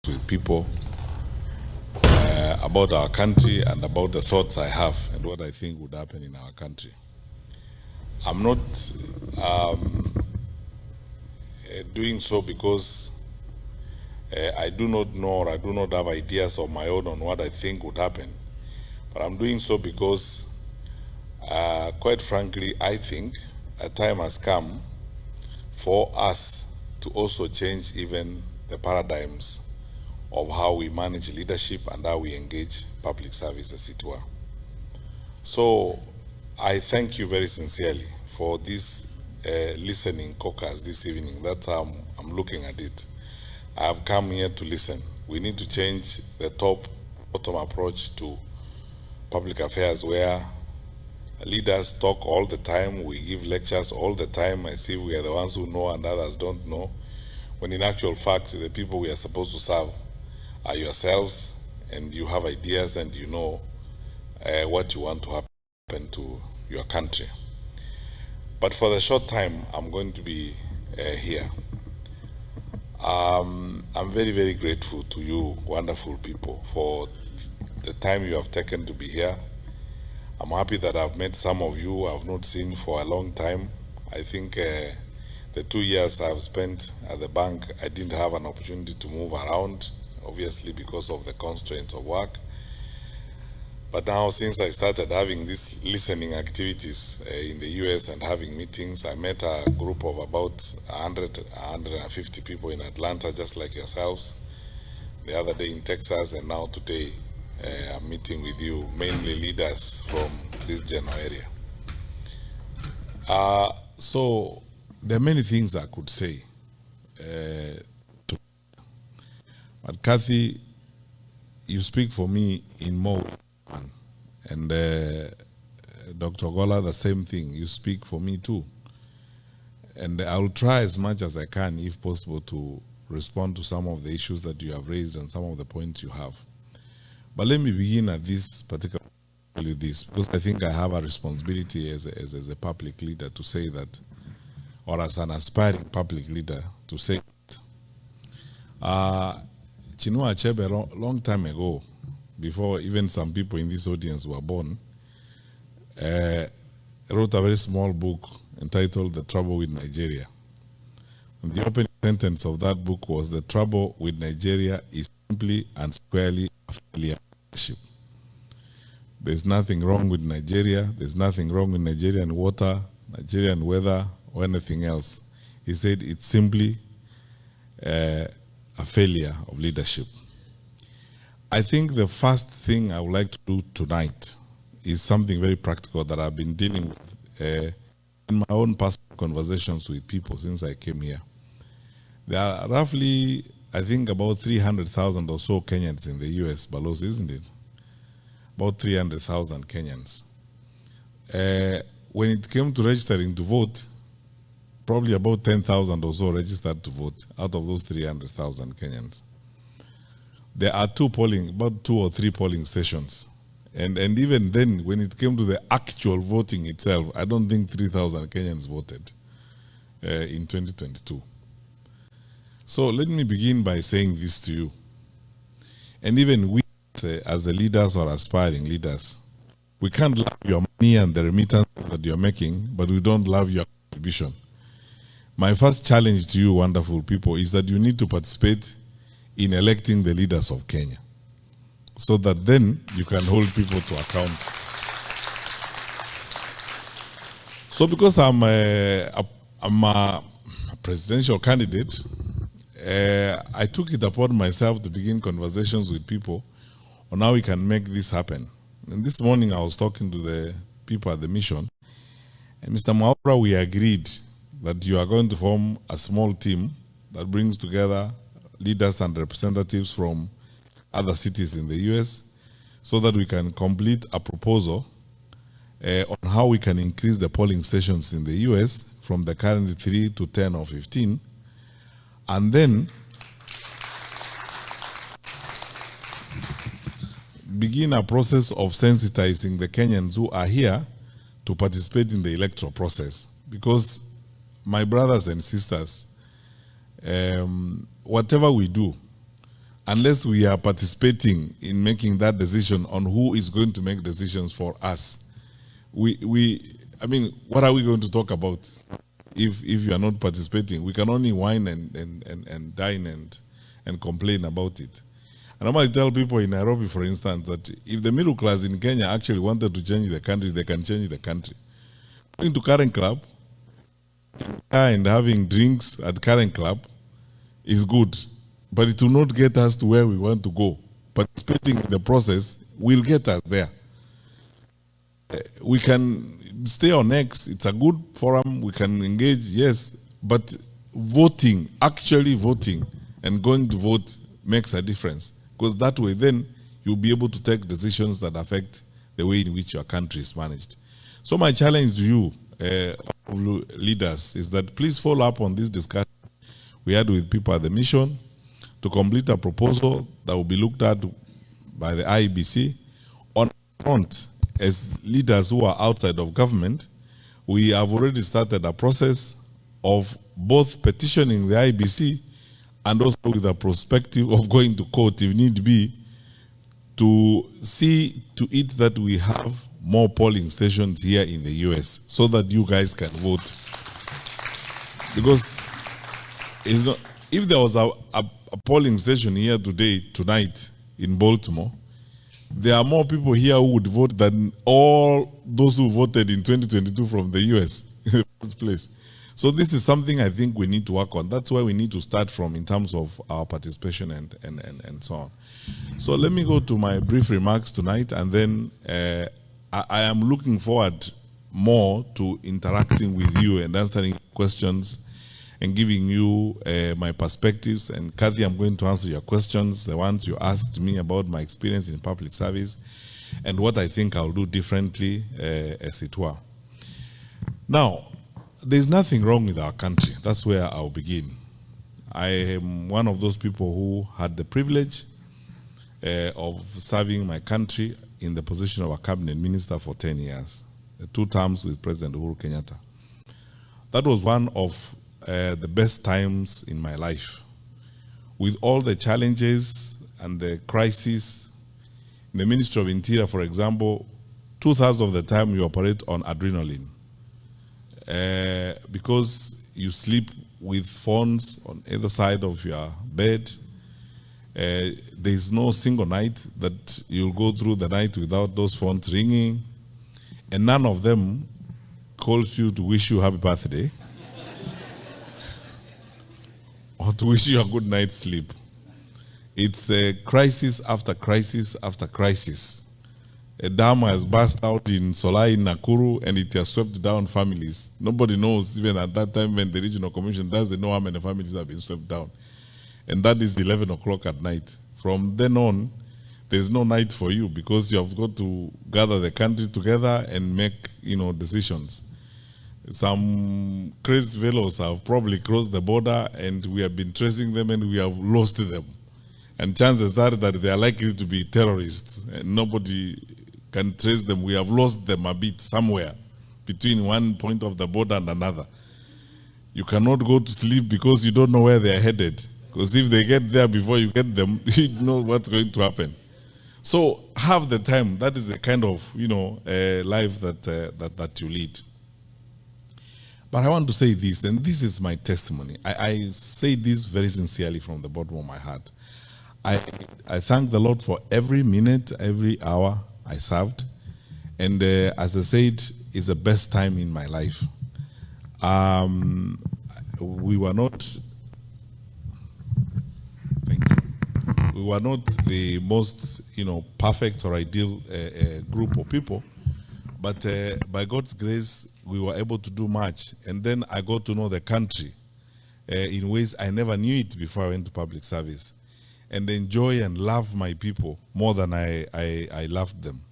with people about our country and about the thoughts I have and what I think would happen in our country. I'm not doing so because I do not know or I do not have ideas of my own on what I think would happen. But I'm doing so because, quite frankly, I think a time has come for us to also change even the paradigms of how we manage leadership and how we engage public service, as it were. So I thank you very sincerely for this listening caucus this evening. That's how I'm looking at it. I have come here to listen. We need to change the top-bottom approach to public affairs where leaders talk all the time, we give lectures all the time as if we are the ones who know and others don't know, when in actual fact the people we are supposed to serve are yourselves, and you have ideas and you know what you want to happen to your country. But for the short time I'm going to be here, I'm very, very grateful to you wonderful people for the time you have taken to be here. I'm happy that I've met some of you I've not seen for a long time. I think the 2 years I've spent at the bank, I didn't have an opportunity to move around, obviously because of the constraints of work. But now, since I started having these listening activities in the US and having meetings, I met a group of about 150 people in Atlanta, just like yourselves. The other day in Texas, and now today I'm meeting with you, mainly leaders from this general area. So there are many things I could say, but Kathy, you speak for me in more ways, and Dr. Gola, the same thing. You speak for me too, and I'll try as much as I can, if possible, to respond to some of the issues that you have raised and some of the points you have. But let me begin at this particular because I think I have a responsibility as a public leader to say that, or as an aspiring public leader to say that. Chinua Achebe, long time ago, before even some people in this audience were born, wrote a very small book entitled The Trouble with Nigeria. And the opening sentence of that book was, "The trouble with Nigeria is simply and squarely a failure of leadership." There's nothing wrong with Nigeria. There's nothing wrong with Nigerian water, Nigerian weather, or anything else. He said it's simply a failure of leadership. I think the first thing I would like to do tonight is something very practical that I've been dealing with in my own personal conversations with people since I came here. There are roughly, I think, about 300,000 or so Kenyans in the US, Balos, isn't it? About 300,000 Kenyans. When it came to registering to vote, probably about 10,000 or so registered to vote out of those 300,000 Kenyans. There are about 2 or 3 polling stations. And even then, when it came to the actual voting itself, I don't think 3,000 Kenyans voted in 2022. So let me begin by saying this to you. And even we, as the leaders or aspiring leaders, we can't love your money and the remittances that you're making, but we don't love your contribution. My first challenge to you, wonderful people, is that you need to participate in electing the leaders of Kenya, so that then you can hold people to account. So because I'm a presidential candidate, I took it upon myself to begin conversations with people on how we can make this happen. And this morning I was talking to the people at the mission, and Mr. Mwaura, we agreed that you are going to form a small team that brings together leaders and representatives from other cities in the US, so that we can complete a proposal on how we can increase the polling stations in the US from the current 3 to 10 or 15, and then begin a process of sensitizing the Kenyans who are here to participate in the electoral process. Because, my brothers and sisters, whatever we do, unless we are participating in making that decision on who is going to make decisions for us. I mean, what are we going to talk about if you are not participating? We can only whine and dine and complain about it. And I might tell people in Nairobi, for instance, that if the middle class in Kenya actually wanted to change the country, they can change the country. Going to Karen Club and having drinks at Karen Club is good, but it will not get us to where we want to go. Participating in the process will get us there. We can stay on X. It's a good forum. We can engage, yes, but voting, actually voting and going to vote makes a difference, because that way then you'll be able to take decisions that affect the way in which your country is managed. So my challenge to you, leaders, is that please follow up on this discussion we had with people at the mission to complete a proposal that will be looked at by the IEBC. On front, as leaders who are outside of government, we have already started a process of both petitioning the IEBC and also with a perspective of going to court if need be, to see to it that we have more polling stations here in the US so that you guys can vote. Because it's not, if there was a polling station here tonight in Baltimore, there are more people here who would vote than all those who voted in 2022 from the US in the first place. So this is something I think we need to work on. That's where we need to start from in terms of our participation and so on. So let me go to my brief remarks tonight, and then I am looking forward more to interacting with you and answering questions and giving you my perspectives. And Kathy, I'm going to answer your questions, the ones you asked me about my experience in public service and what I think I'll do differently, as it were. Now, there's nothing wrong with our country. That's where I'll begin. I am one of those people who had the privilege of serving my country in the position of a cabinet minister for 10 years, 2 terms with President Uhuru Kenyatta. That was one of the best times in my life. With all the challenges and the crises, in the Ministry of Interior, for example, 2/3 of the time you operate on adrenaline. Because you sleep with phones on either side of your bed. There's no single night that you'll go through the night without those phones ringing, and none of them calls you to wish you happy birthday or to wish you a good night's sleep. It's a crisis after crisis after crisis. A dam has burst out in Solai, in Nakuru, and it has swept down families. Nobody knows, even at that time when the regional commission doesn't know how many families have been swept down. And that is 11 o'clock at night. From then on, there's no night for you, because you have got to gather the country together and make, decisions. Some crazy fellows have probably crossed the border, and we have been tracing them, and we have lost them. And chances are that they are likely to be terrorists, and nobody can trace them. We have lost them a bit somewhere between one point of the border and another. You cannot go to sleep because you don't know where they are headed. Because if they get there before you get them, you know what's going to happen. So have the time. That is the kind of life that you lead. But I want to say this, and this is my testimony. I say this very sincerely from the bottom of my heart. I thank the Lord for every minute, every hour I served. And as I said, it's the best time in my life. We were not, we were not the most, perfect or ideal group of people. But by God's grace, we were able to do much. And then I got to know the country in ways I never knew it before I went to public service. And enjoy and love my people more than I loved them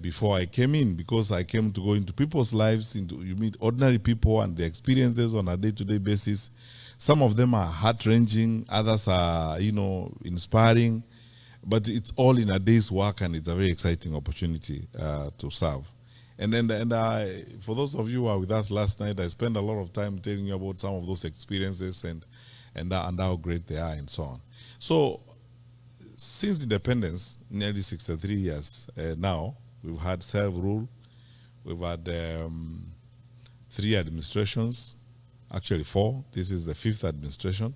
before I came in, because I came to go into people's lives, you meet ordinary people and their experiences on a day-to-day basis. Some of them are heart-wrenching, others are, inspiring, but it's all in a day's work, and it's a very exciting opportunity to serve. And for those of you who were with us last night, I spent a lot of time telling you about some of those experiences and how great they are and so on. So since independence, nearly 63 years now, we've had self-rule, we've had 3 administrations, actually 4. This is the 5th administration.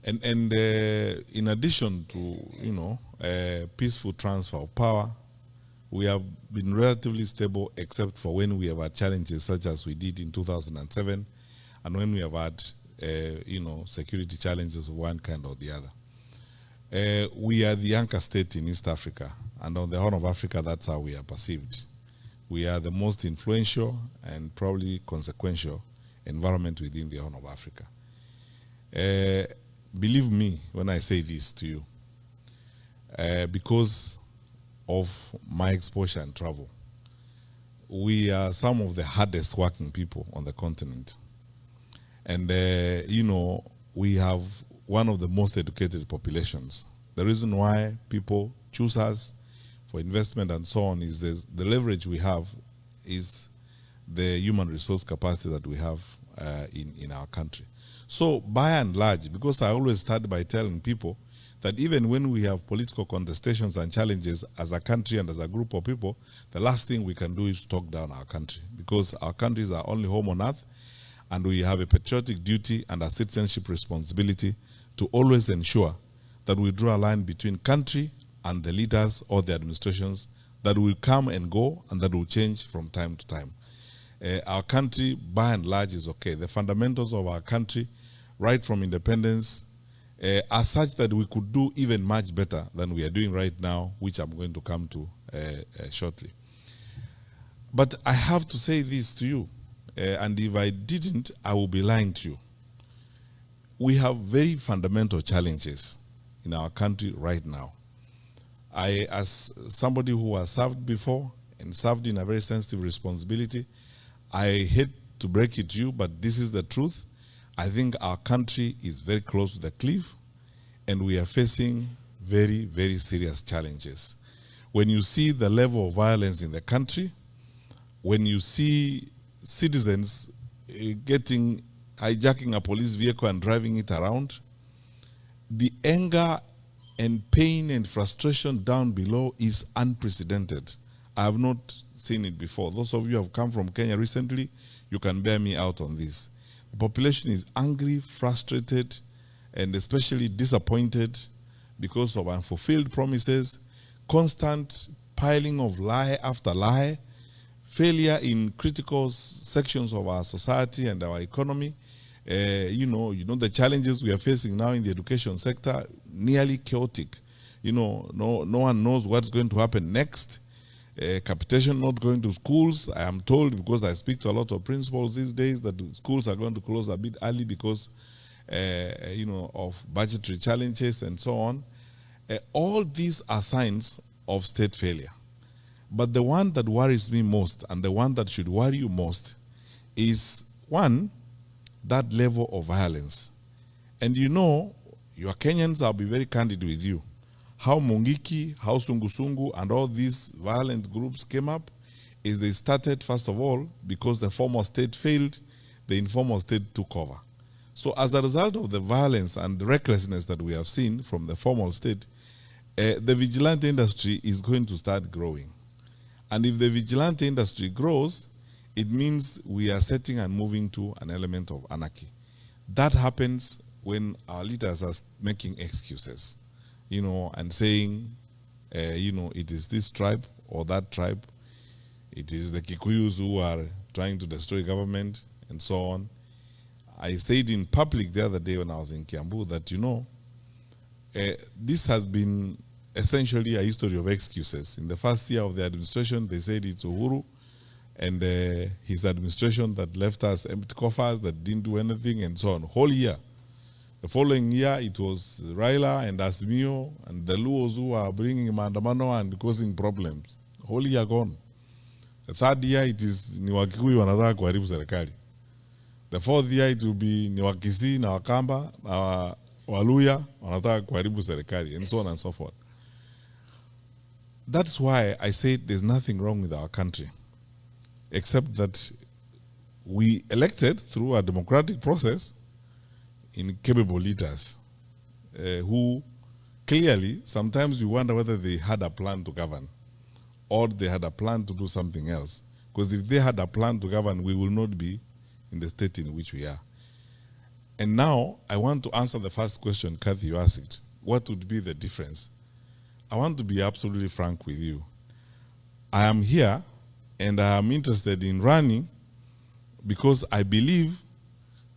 And in addition to, peaceful transfer of power, we have been relatively stable except for when we have had challenges such as we did in 2007 and when we have had, security challenges of one kind or the other. We are the anchor state in East Africa, and on the Horn of Africa, that's how we are perceived. We are the most influential and probably consequential environment within the Horn of Africa. Believe me when I say this to you, because of my exposure and travel, we are some of the hardest working people on the continent. And, we have one of the most educated populations. The reason why people choose us for investment and so on is the leverage we have is the human resource capacity that we have in our country. So by and large, because I always start by telling people that even when we have political contestations and challenges as a country and as a group of people, the last thing we can do is talk down our country, because our country is our only home on earth, and we have a patriotic duty and a citizenship responsibility to always ensure that we draw a line between country and the leaders or the administrations that will come and go and that will change from time to time. Our country, by and large, is okay. The fundamentals of our country, right from independence, are such that we could do even much better than we are doing right now, which I'm going to come to shortly. But I have to say this to you, and if I didn't, I will be lying to you. We have very fundamental challenges in our country right now. I, as somebody who has served before and served in a very sensitive responsibility, I hate to break it to you, but this is the truth. I think our country is very close to the cliff, and we are facing very, very serious challenges. When you see the level of violence in the country, when you see citizens hijacking a police vehicle and driving it around, the anger and pain and frustration down below is unprecedented. I have not seen it before. Those of you who have come from Kenya recently, you can bear me out on this. The population is angry, frustrated, and especially disappointed because of unfulfilled promises, constant piling of lie after lie, failure in critical sections of our society and our economy. The challenges we are facing now in the education sector, nearly chaotic. No one knows what's going to happen next. Capitation not going to schools. I am told, because I speak to a lot of principals these days, that schools are going to close a bit early because of budgetary challenges and so on. All these are signs of state failure. But the one that worries me most, and the one that should worry you most, is one, that level of violence. And you are Kenyans, I'll be very candid with you. How Mungiki, how Sungusungu, and all these violent groups came up is they started, first of all, because the former state failed, the informal state took over. So as a result of the violence and the recklessness that we have seen from the formal state, the vigilante industry is going to start growing. And if the vigilante industry grows, it means we are setting and moving to an element of anarchy. That happens when our leaders are making excuses, and saying, it is this tribe or that tribe. It is the Kikuyus who are trying to destroy government and so on. I said in public the other day when I was in Kiambu that, this has been essentially a history of excuses. In the first year of the administration, they said it's Uhuru and his administration that left us empty coffers, that didn't do anything, and so on. Whole year. The following year, it was Raila and Asmio and the Luos who are bringing maandamano and causing problems. Whole year gone. The third year, it is ni Wakikuyu wanataka kuharibu serikali. The fourth year, it will be ni Wakisii na Wakamba na Waluya wanataka kuharibu serikali, and so on and so forth. That's why I say there's nothing wrong with our country, except that we elected through a democratic process incapable leaders who clearly, sometimes you wonder whether they had a plan to govern or they had a plan to do something else. Because if they had a plan to govern, we will not be in the state in which we are. And now, I want to answer the first question, Kathy, you asked. What would be the difference? I want to be absolutely frank with you. I am here and I am interested in running because I believe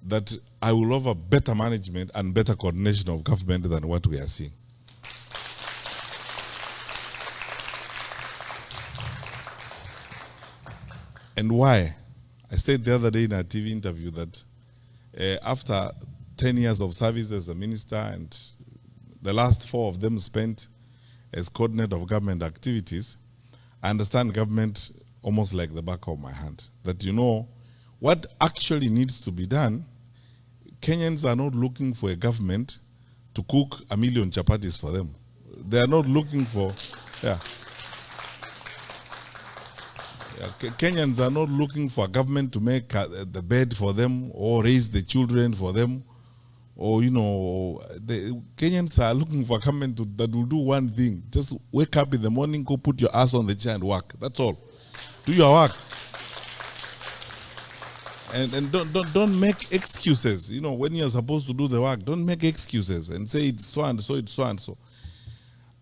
that I will offer better management and better coordination of government than what we are seeing. And why? I said the other day in a TV interview that after 10 years of service as a minister and the last 4 of them spent as coordinator of government activities, I understand government almost like the back of my hand. That you know, what actually needs to be done, Kenyans are not looking for a government to cook 1 million chapatis for them. They are not looking for, Kenyans are not looking for a government to make the bed for them or raise the children for them. Or, you know, the Kenyans are looking for a government that will do one thing. Just wake up in the morning, go put your ass on the chair and work. That's all. Do your work. And don't make excuses. You know, when you're supposed to do the work, don't make excuses and say it's so and so, it's so and so.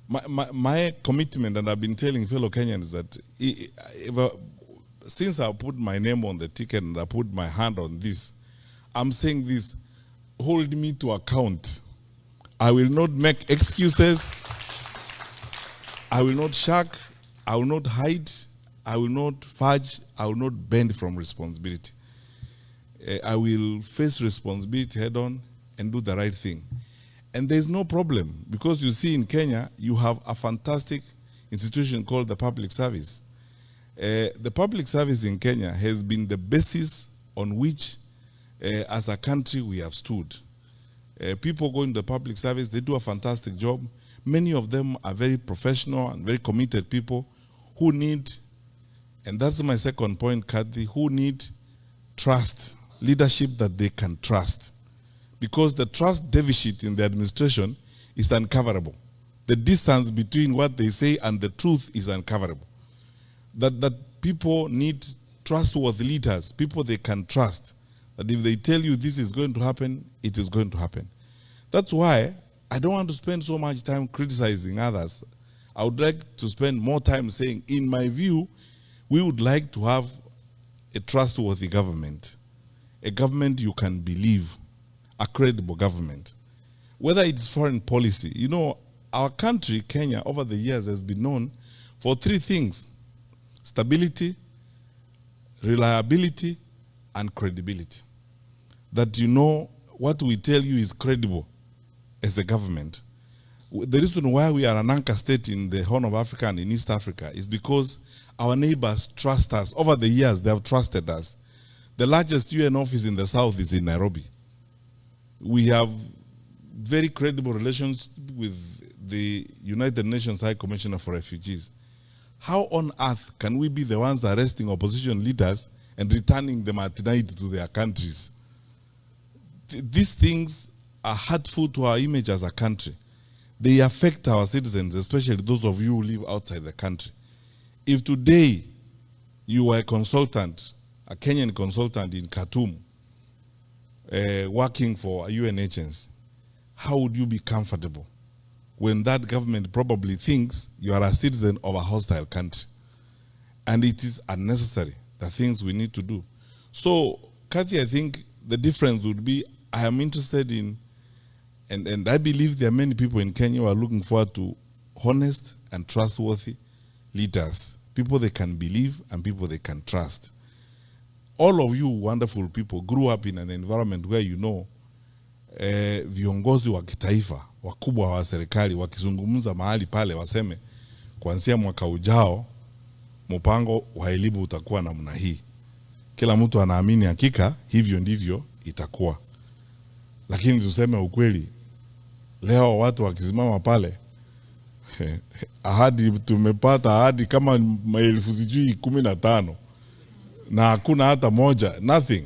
My commitment, and I've been telling fellow Kenyans that since I put my name on the ticket and I put my hand on this, I'm saying this, hold me to account. I will not make excuses. I will not shirk. I will not hide. I will not fudge. I will not bend from responsibility. I will face responsibility head on and do the right thing. And there's no problem because you see in Kenya, you have a fantastic institution called the public service. The public service in Kenya has been the basis on which as a country we have stood. People go into the public service, they do a fantastic job. Many of them are very professional and very committed people who need, and that's my second point, Kathy, who need trust, leadership that they can trust. Because the trust deficit in the administration is uncoverable. The distance between what they say and the truth is uncoverable. That people need trustworthy leaders, people they can trust. That if they tell you this is going to happen, it is going to happen. That's why I don't want to spend so much time criticizing others. I would like to spend more time saying, in my view, we would like to have a trustworthy government, a government you can believe, a credible government. Whether it's foreign policy, you know, our country, Kenya, over the years has been known for 3 things: stability, reliability, and credibility. That you know what we tell you is credible as a government. The reason why we are an anchor state in the Horn of Africa and in East Africa is because our neighbors trust us. Over the years, they have trusted us. The largest UN office in the south is in Nairobi. We have very credible relations with the United Nations High Commissioner for Refugees. How on earth can we be the ones arresting opposition leaders and returning them at night to their countries? These things are hurtful to our image as a country. They affect our citizens, especially those of you who live outside the country. If today you were a consultant, a Kenyan consultant in Khartoum, working for a UN agency, how would you be comfortable when that government probably thinks you are a citizen of a hostile country? And it is unnecessary, the things we need to do. So, Kathy, I think the difference would be, I am interested in, and I believe there are many people in Kenya who are looking forward to honest and trustworthy leaders, people they can believe and people they can trust. All of you wonderful people grew up in an environment where you know viongozi wa kitaifa, wakubwa wa serikali, wakizungumza mahali pale waseme, kuanzia mwaka ujao, mpango wa elimu utakuwa namna hii. Kila mtu anaamini hakika, hivyo ndivyo itakuwa. Lakini tuseme ukweli, leo watu wakisimama pale, ahadi tumepata ahadi kama maelfu sijui 15. Na hakuna hata moja, nothing.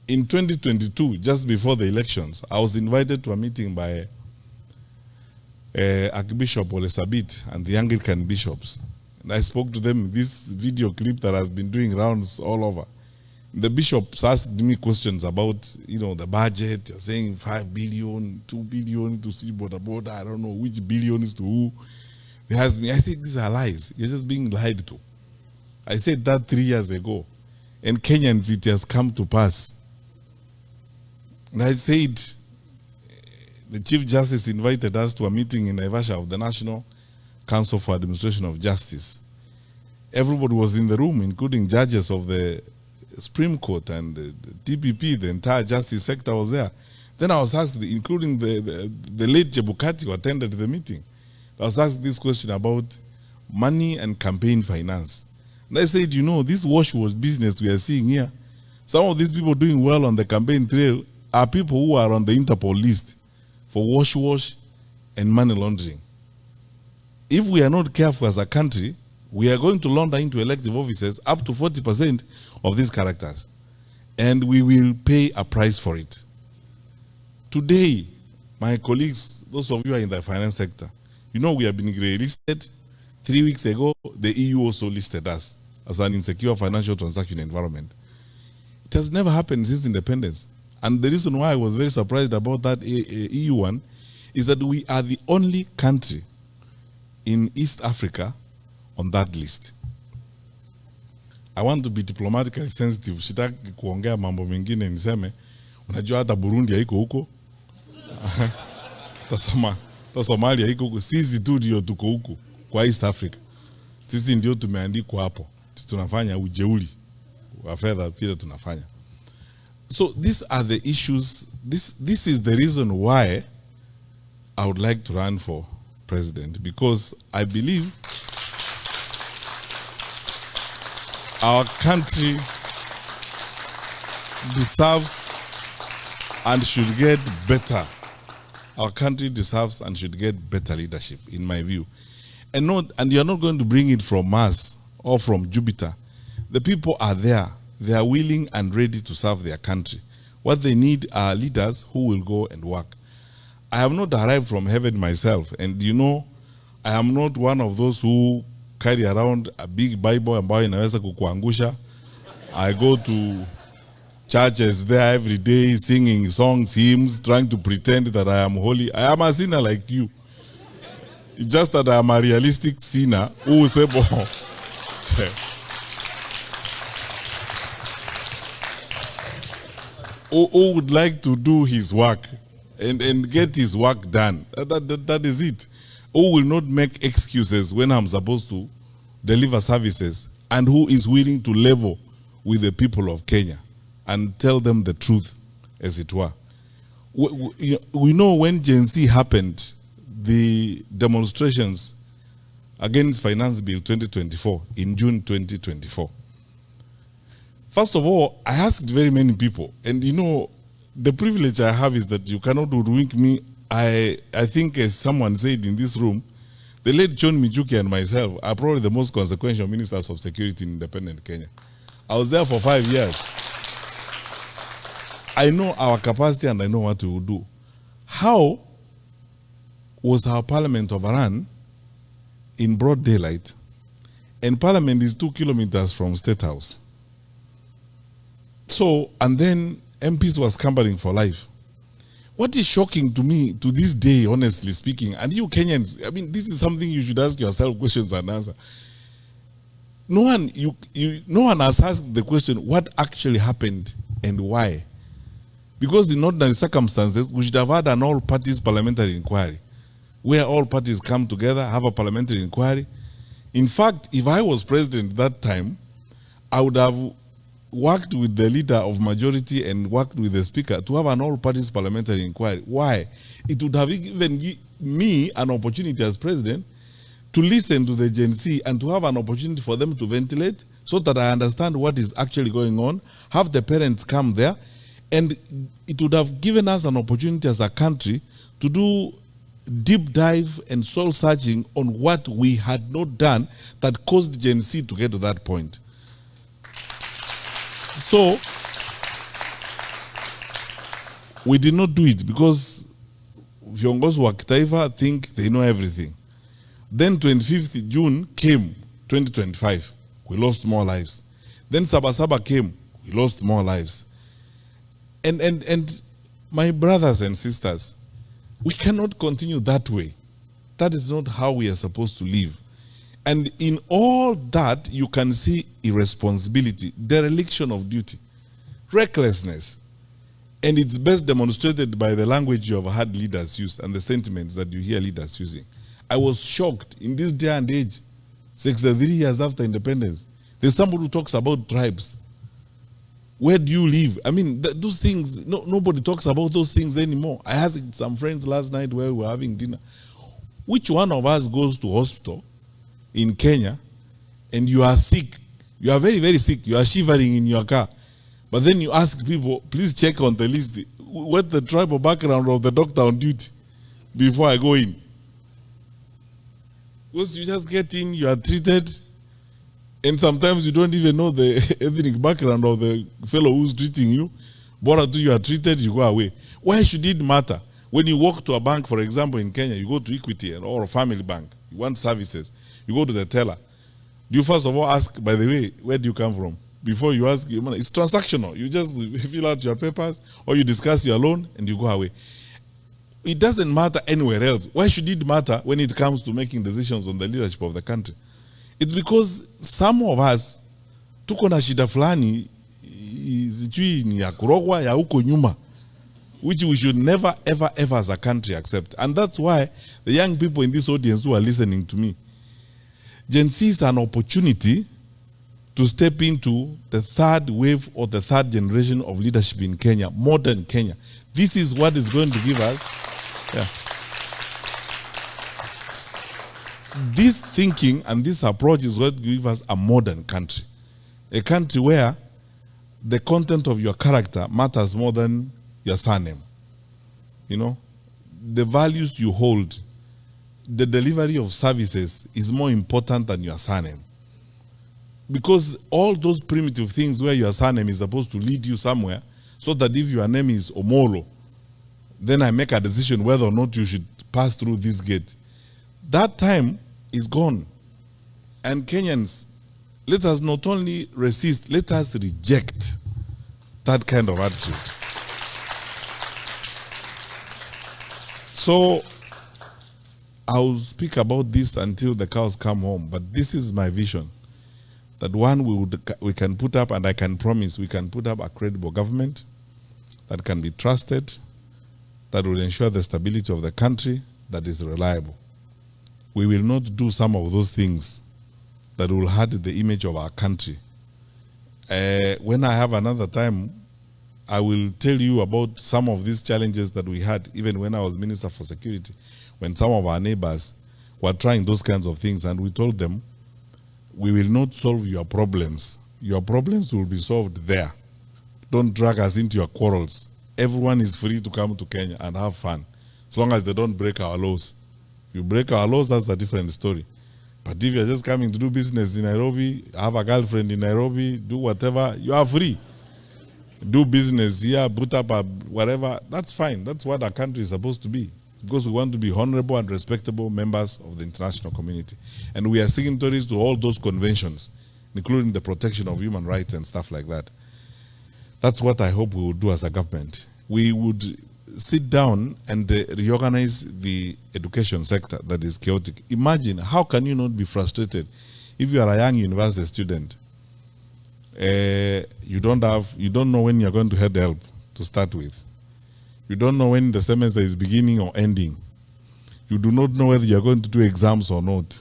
In 2022, just before the elections, I was invited to a meeting by Archbishop Olesabit and the Anglican bishops. And I spoke to them, this video clip that has been doing rounds all over. The bishops asked me questions about, the budget, saying 5 billion, 2 billion to see border, I don't know which billion is to who. They asked me, I said, these are lies. You're just being lied to. I said that 3 years ago. And Kenyans, it has come to pass. And I said, the Chief Justice invited us to a meeting in Naivasha of the National Council for Administration of Justice. Everybody was in the room, including judges of the Supreme Court and the DPP, the entire justice sector was there. Then I was asked, including the late Chebukati who attended the meeting, I was asked this question about money and campaign finance. And I said, this wash business we are seeing here, some of these people doing well on the campaign trail are people who are on the Interpol list for wash and money laundering. If we are not careful as a country, we are going to launder into elective offices up to 40% of these characters. And we will pay a price for it. Today, my colleagues, those of you who are in the finance sector, we have been grey listed. 3 weeks ago, the EU also listed us as an insecure financial transaction environment. It has never happened since independence. And the reason why I was very surprised about that EU one is that we are the only country in East Africa on that list. I want to be diplomatically sensitive. Sitaki kuongea mambo mengine niseme, unajua hata Burundi haiko huko. Ta Somalia haiko huko. Sisi tu ndio tuko huko kwa East Africa. Sisi ndio tumeandikwa hapo. Tunafanya ujeuri wa fedha pia tunafanya. So these are the issues. This is the reason why I would like to run for president, because I believe our country deserves and should get better. Our country deserves and should get better leadership, in my view. And you're not going to bring it from Mars or from Jupiter. The people are there. They are willing and ready to serve their country. What they need are leaders who will go and work. I have not arrived from heaven myself. And I am not one of those who carry around a big Bible ambayo inaweza kukuangusha. I go to churches there every day, singing songs, hymns, trying to pretend that I am holy. I am a sinner like you. It's just that I am a realistic sinner who will say, who would like to do his work and get his work done. That is it. Who will not make excuses when I'm supposed to deliver services, and who is willing to level with the people of Kenya and tell them the truth, as it were. We know when Gen Z happened, the demonstrations against Finance Bill 2024 in June 2024. First of all, I asked very many people, and the privilege I have is that you cannot hoodwink me. I think, as someone said in this room, the late John Mijuki and myself are probably the most consequential ministers of security in independent Kenya. I was there for 5 years. I know our capacity and I know what we will do. How was our parliament overrun in broad daylight, and parliament is 2 kilometers from State House? So, and then MPs were scampering for life. What is shocking to me to this day, honestly speaking, and you Kenyans, this is something you should ask yourself questions and answer. No one has asked the question, what actually happened and why? Because in ordinary circumstances, we should have had an all-parties parliamentary inquiry, where all parties come together, have a parliamentary inquiry. In fact, if I was president that time, I would have worked with the leader of majority and worked with the speaker to have an all-parties parliamentary inquiry. Why? It would have given me an opportunity as president to listen to the Gen Z and to have an opportunity for them to ventilate so that I understand what is actually going on, have the parents come there, and it would have given us an opportunity as a country to do deep dive and soul searching on what we had not done that caused Gen Z to get to that point. So, we did not do it because viongozi wa kitaifa think they know everything. Then 25th June came, 2025. We lost more lives. Then Sabasaba came. We lost more lives. And my brothers and sisters, we cannot continue that way. That is not how we are supposed to live. And in all that, you can see irresponsibility, dereliction of duty, recklessness. And it's best demonstrated by the language you have heard leaders use and the sentiments that you hear leaders using. I was shocked in this day and age, 63 years after independence. There's somebody who talks about tribes. Where do you live? I mean, those things, nobody talks about those things anymore. I asked some friends last night where we were having dinner, which one of us goes to hospital in Kenya and you are sick? You are very, very sick. You are shivering in your car. But then you ask people, please check on the list, what's the tribal background of the doctor on duty before I go in? Because you just get in, you are treated, and sometimes you don't even know the ethnic background of the fellow who's treating you. But until you are treated, you go away. Why should it matter? When you walk to a bank, for example, in Kenya, you go to Equity or a family bank, you want services, you go to the teller. Do you first of all ask, by the way, where do you come from? Before you ask your money. It's transactional. You just fill out your papers or you discuss your loan and you go away. It doesn't matter anywhere else. Why should it matter when it comes to making decisions on the leadership of the country? It's because some of us tuko na shida fulani sijui ni ya kurogwa ya huko nyuma, which we should never ever ever as a country accept. And that's why the young people in this audience who are listening to me, Gen Z is an opportunity to step into the third wave or the third generation of leadership in Kenya, modern Kenya. This is what is going to give us. This thinking and this approach is what will give us a modern country. A country where the content of your character matters more than your surname. You know, the values you hold, the delivery of services is more important than your surname. Because all those primitive things where your surname is supposed to lead you somewhere, so that if your name is Omolo, then I make a decision whether or not you should pass through this gate. That time is gone. And Kenyans, let us not only resist, let us reject that kind of attitude. So I'll speak about this until the cows come home, but this is my vision. That one, we can put up, and I can promise we can put up a credible government that can be trusted, that will ensure the stability of the country, that is reliable. We will not do some of those things that will hurt the image of our country. When I have another time, I will tell you about some of these challenges that we had, even when I was Minister for Security, when some of our neighbors were trying those kinds of things, and we told them, we will not solve your problems. Your problems will be solved there. Don't drag us into your quarrels. Everyone is free to come to Kenya and have fun, as long as they don't break our laws. If you break our laws, that's a different story. But if you're just coming to do business in Nairobi, have a girlfriend in Nairobi, do whatever, you are free. Do business here, put up a whatever, that's fine. That's what our country is supposed to be. Because we want to be honorable and respectable members of the international community. And we are signatories to all those conventions, including the protection of human rights and stuff like that. That's what I hope we would do as a government. We would sit down and reorganize the education sector that is chaotic. Imagine, how can you not be frustrated if you are a young university student? You don't know when you're going to have help to start with. You don't know when the semester is beginning or ending. You do not know whether you're going to do exams or not.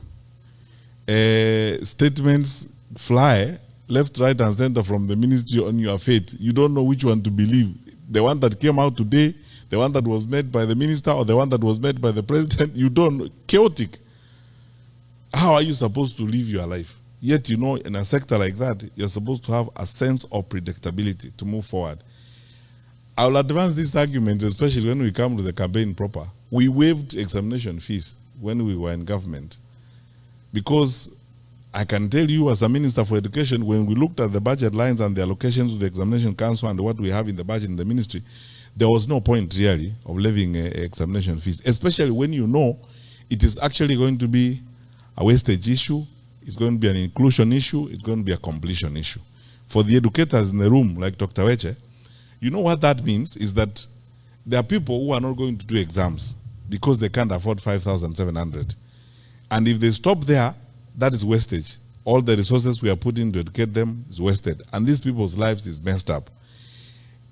Statements fly left, right, and center from the ministry on your fate. You don't know which one to believe. The one that came out today, the one that was made by the minister, or the one that was made by the president. You don't know. Chaotic. How are you supposed to live your life? Yet, you know, in a sector like that, you're supposed to have a sense of predictability to move forward. I will advance this argument, especially when we come to the campaign proper. We waived examination fees when we were in government. Because I can tell you as a Minister for Education, when we looked at the budget lines and the allocations to the Examination Council and what we have in the budget in the ministry, there was no point really of levying examination fees, especially when you know it is actually going to be a wastage issue, it's going to be an inclusion issue, it's going to be a completion issue. For the educators in the room, like Dr. Weche, you know what that means is that there are people who are not going to do exams because they can't afford 5,700. And if they stop there, that is wastage. All the resources we are putting to educate them is wasted. And these people's lives is messed up.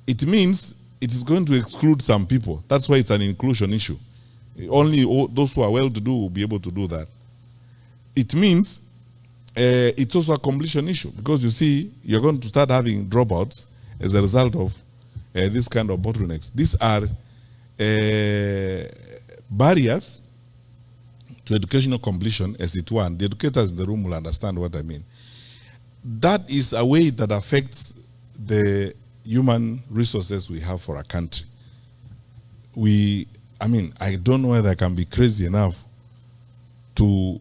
It means it is going to exclude some people. That's why it's an inclusion issue. Only those who are well-to-do will be able to do that. It means it's also a completion issue because you see, you're going to start having dropouts as a result of this kind of bottlenecks. These are barriers to educational completion, as it were, and the educators in the room will understand what I mean. That is a way that affects the human resources we have for our country. I don't know whether I can be crazy enough to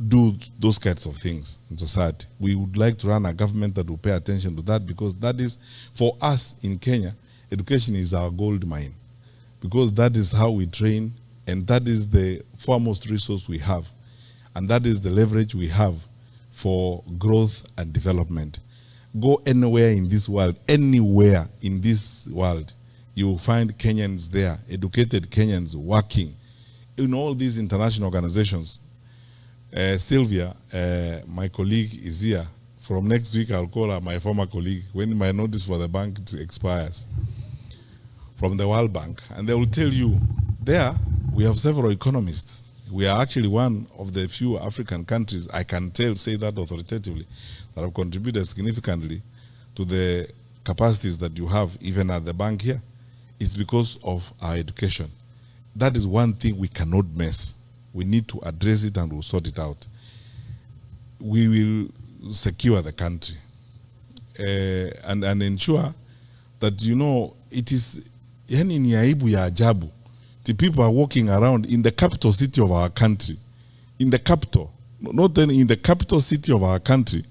do those kinds of things in society. We would like to run a government that will pay attention to that, because that is, for us in Kenya, education is our gold mine, because that is how we train, and that is the foremost resource we have, and that is the leverage we have for growth and development. Go anywhere in this world, you will find Kenyans there, educated Kenyans working in all these international organizations. Sylvia, my colleague, is here. From next week, I'll call her my former colleague when my notice for the bank expires, from the World Bank. And they will tell you, there we have several economists. We are actually one of the few African countries, I can say that authoritatively, that have contributed significantly to the capacities that you have, even at the bank here. It's because of our education. That is one thing we cannot mess. We need to address it, and we'll sort it out. We will secure the country and ensure that, you know, it is, yani ni aibu ya ajabu. The people are walking around in the capital city of our country, in the capital, not then in the capital city of our country,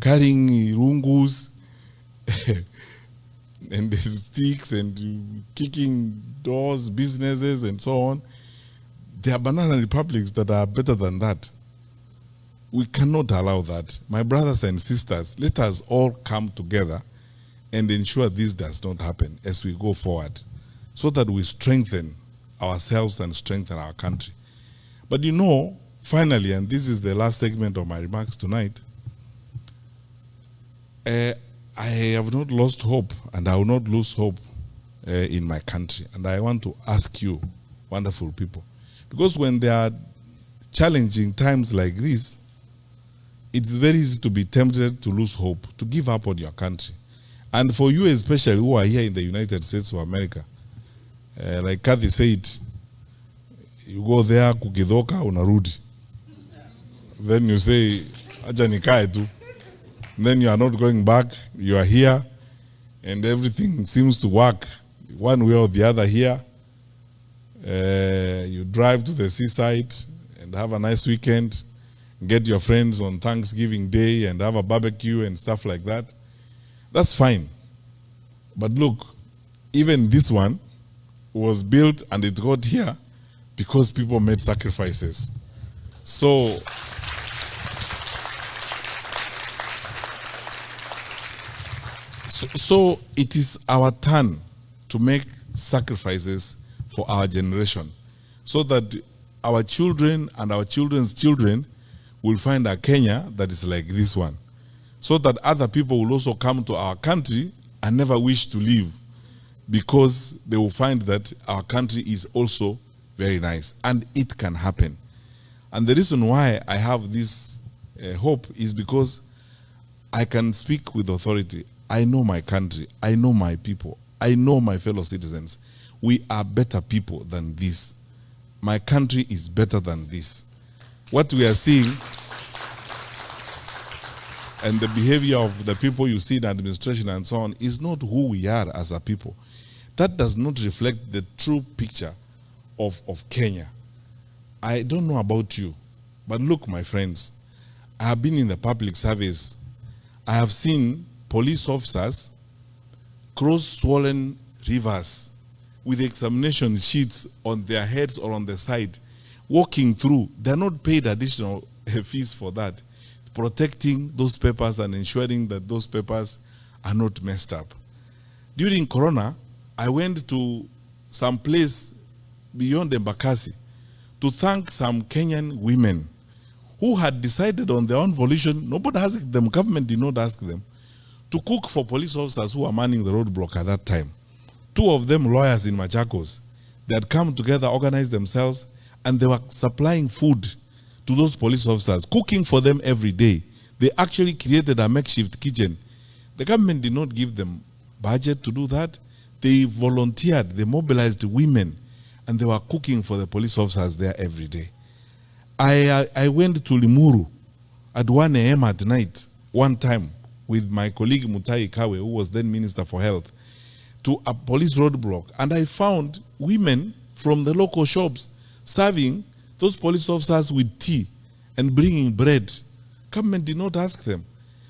carrying rungus and the sticks and kicking doors, businesses, and so on. There are banana republics that are better than that. We cannot allow that. My brothers and sisters, let us all come together and ensure this does not happen as we go forward, so that we strengthen ourselves and strengthen our country. But you know, finally, and this is the last segment of my remarks tonight, I have not lost hope, and I will not lose hope in my country. And I want to ask you, wonderful people, because when there are challenging times like this, it's very easy to be tempted to lose hope, to give up on your country. And for you especially, who are here in the United States of America, like Kathy said, you go there, kukidoka, unarudi. Then you say, acha nikae tu. Then you are not going back, you are here, and everything seems to work one way or the other here. You drive to the seaside and have a nice weekend, get your friends on Thanksgiving Day and have a barbecue and stuff like that. That's fine. But look, even this one was built and it got here because people made sacrifices. So it is our turn to make sacrifices for our generation, so that our children and our children's children will find a Kenya that is like this one, so that other people will also come to our country and never wish to leave, because they will find that our country is also very nice, and it can happen. And the reason why I have this hope is because I can speak with authority. I know my country, I know my people, I know my fellow citizens. We are better people than this. My country is better than this. What we are seeing and the behavior of the people you see in administration and so on is not who we are as a people. That does not reflect the true picture of Kenya. I don't know about you, but look, my friends, I have been in the public service. I have seen police officers cross swollen rivers with examination sheets on their heads or on the side, walking through. They're not paid additional fees for that. Protecting those papers and ensuring that those papers are not messed up. During Corona, I went to some place beyond Embakasi to thank some Kenyan women who had decided on their own volition, nobody asked them, government did not ask them, to cook for police officers who were manning the roadblock at that time. Two of them lawyers in Machakos. They had come together, organized themselves, and they were supplying food to those police officers, cooking for them every day. They actually created a makeshift kitchen. The government did not give them budget to do that. They volunteered, they mobilized women, and they were cooking for the police officers there every day. I went to Limuru at 1 a.m. at night, one time, with my colleague Mutai Kawe, who was then Minister for Health, to a police roadblock. And I found women from the local shops serving those police officers with tea and bringing bread. Government did not ask them.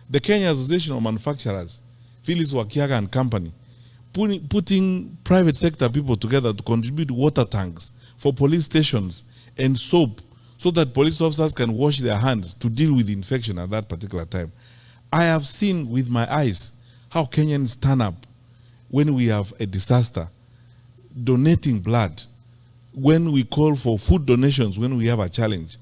The Kenya Association of Manufacturers, Phyllis Wakiaga and Company, putting private sector people together to contribute water tanks for police stations and soap so that police officers can wash their hands to deal with infection at that particular time. I have seen with my eyes how Kenyans turn up when we have a disaster, donating blood, when we call for food donations, when we have a challenge.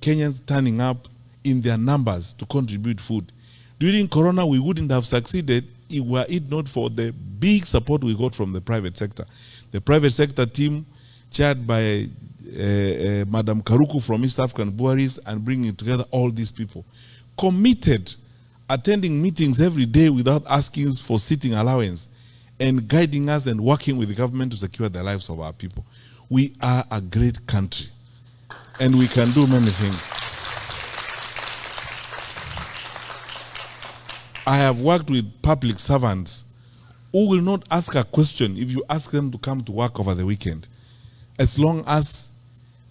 Kenyans turning up in their numbers to contribute food. During Corona, we wouldn't have succeeded were it not for the big support we got from the private sector. The private sector team, chaired by Madam Karuku from East African Breweries, and bringing together all these people, committed, attending meetings every day without asking for sitting allowance, and guiding us and working with the government to secure the lives of our people. We are a great country, and we can do many things. I have worked with public servants who will not ask a question if you ask them to come to work over the weekend. As long as